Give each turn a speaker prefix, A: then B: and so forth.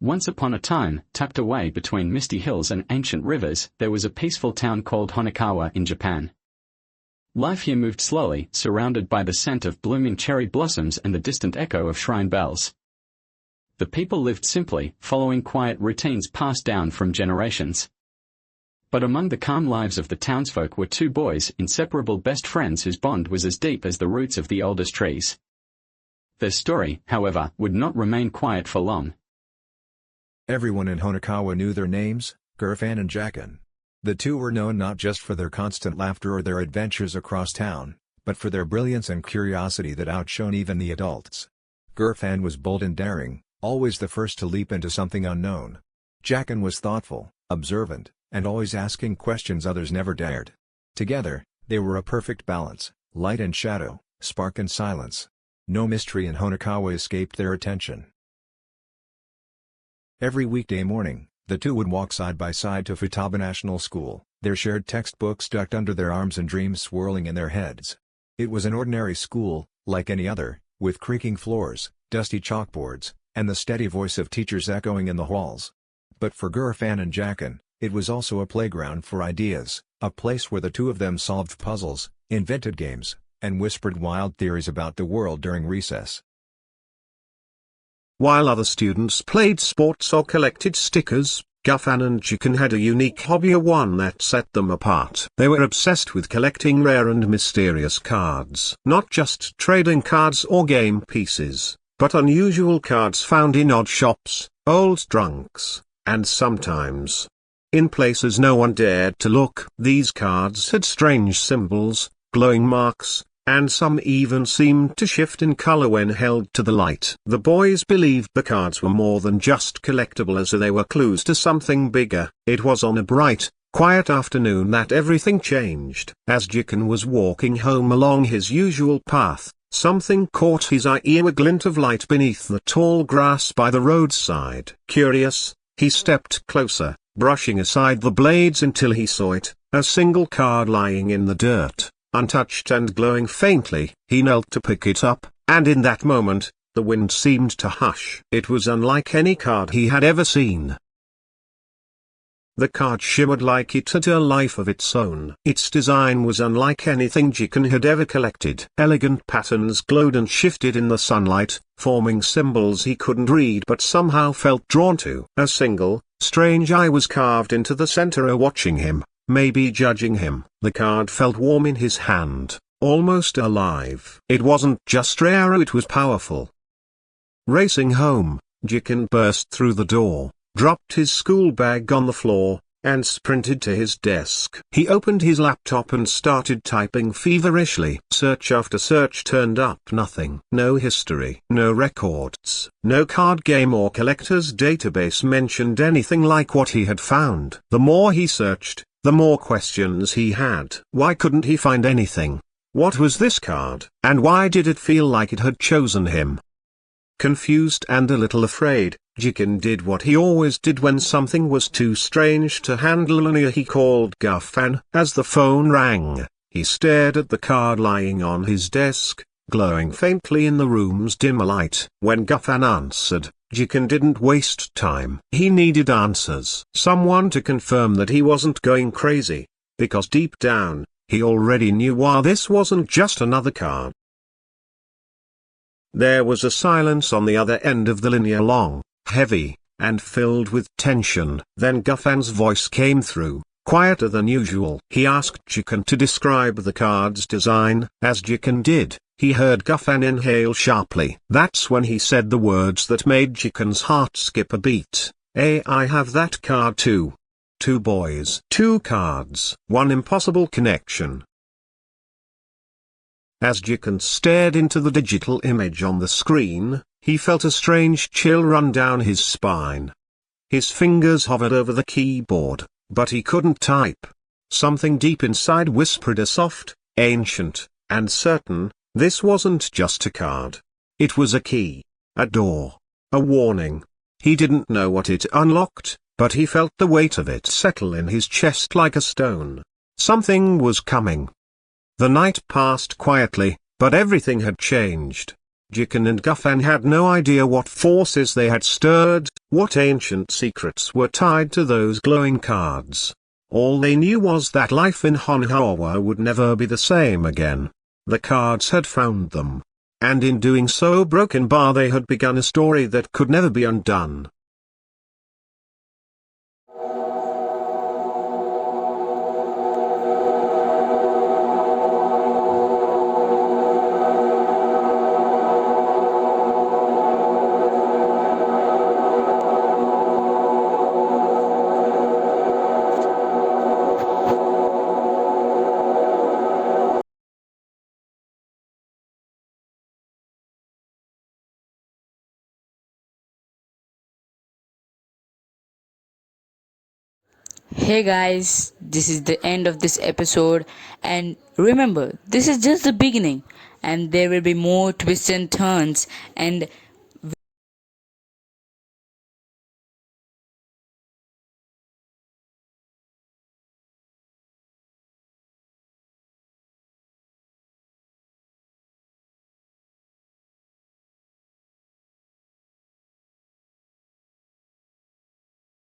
A: Once upon a time, tucked away between misty hills and ancient rivers, there was a peaceful town called Honikawa in Japan. Life here moved slowly, surrounded by the scent of blooming cherry blossoms and the distant echo of shrine bells. The people lived simply, following quiet routines passed down from generations. But among the calm lives of the townsfolk were two boys, inseparable best friends whose bond was as deep as the roots of the oldest trees. Their story, however, would not remain quiet for long.
B: Everyone in Honikawa knew their names, Gurfan and Jacken. The two were known not just for their constant laughter or their adventures across town, but for their brilliance and curiosity that outshone even the adults. Gurfan was bold and daring, always the first to leap into something unknown. Jacken was thoughtful, observant, and always asking questions others never dared. Together, they were a perfect balance, light and shadow, spark and silence. No mystery in Honikawa escaped their attention. Every weekday morning, the two would walk side by side to Futaba National School, their shared textbooks tucked under their arms and dreams swirling in their heads. It was an ordinary school, like any other, with creaking floors, dusty chalkboards, and the steady voice of teachers echoing in the halls. But for Gurfan and Jacken, it was also a playground for ideas, a place where the two of them solved puzzles, invented games, and whispered wild theories about the world during recess.
C: While other students played sports or collected stickers, Gurfan and Jacken had a unique hobby, one that set them apart. They were obsessed with collecting rare and mysterious cards. Not just trading cards or game pieces, but unusual cards found in odd shops, old trunks, and sometimes in places no one dared to look. These cards had strange symbols, glowing marks, and some even seemed to shift in color when held to the light. The boys believed the cards were more than just collectible, as they were clues to something bigger. It was on a bright, quiet afternoon that everything changed. As Jacken was walking home along his usual path, something caught his eye, a glint of light beneath the tall grass by the roadside. Curious, he stepped closer, brushing aside the blades until he saw it, a single card lying in the dirt, untouched and glowing faintly. He knelt to pick it up, and in that moment, the wind seemed to hush. It was unlike any card he had ever seen. The card shimmered like it had a life of its own. Its design was unlike anything Jacken had ever collected. Elegant patterns glowed and shifted in the sunlight, forming symbols he couldn't read but somehow felt drawn to. A single, strange eye was carved into the center, watching him, maybe judging him. The card felt warm in his hand, almost alive. It wasn't just rare, it was powerful. Racing home, Jacken burst through the door, dropped his school bag on the floor, and sprinted to his desk. He opened his laptop and started typing feverishly. Search after search turned up nothing. No history, no records, no card game or collector's database mentioned anything like what he had found. The more he searched, the more questions he had. Why couldn't he find anything? What was this card, and why did it feel like it had chosen him? Confused and a little afraid, Jacken did what he always did when something was too strange to handle, and he called Gurfan. As the phone rang, he stared at the card lying on his desk, glowing faintly in the room's dim light. When Gurfan answered, Jacken didn't waste time. He needed answers. Someone to confirm that he wasn't going crazy, because deep down, he already knew why this wasn't just another card. There was a silence on the other end of the linear, long, heavy, and filled with tension. Then Gurfan's voice came through, quieter than usual. He asked Jacken to describe the card's design. As Jacken did, he heard Gurfan inhale sharply. That's when he said the words that made Jacken's heart skip a beat. I have that card too. Two boys. Two cards. One impossible connection. As Jacken stared into the digital image on the screen, he felt a strange chill run down his spine. His fingers hovered over the keyboard, but he couldn't type. Something deep inside whispered a soft, ancient, and certain, this wasn't just a card. It was a key, a door, a warning. He didn't know what it unlocked, but he felt the weight of it settle in his chest like a stone. Something was coming. The night passed quietly, but everything had changed. Jikun and Gufan had no idea what forces they had stirred, what ancient secrets were tied to those glowing cards. All they knew was that life in Honokawa would never be the same again. The cards had found them. And in doing so, Broken Bar, they had begun a story that could never be undone.
D: Hey guys, this is the end of this episode, and remember, this is just the beginning, and there will be more twists and turns, and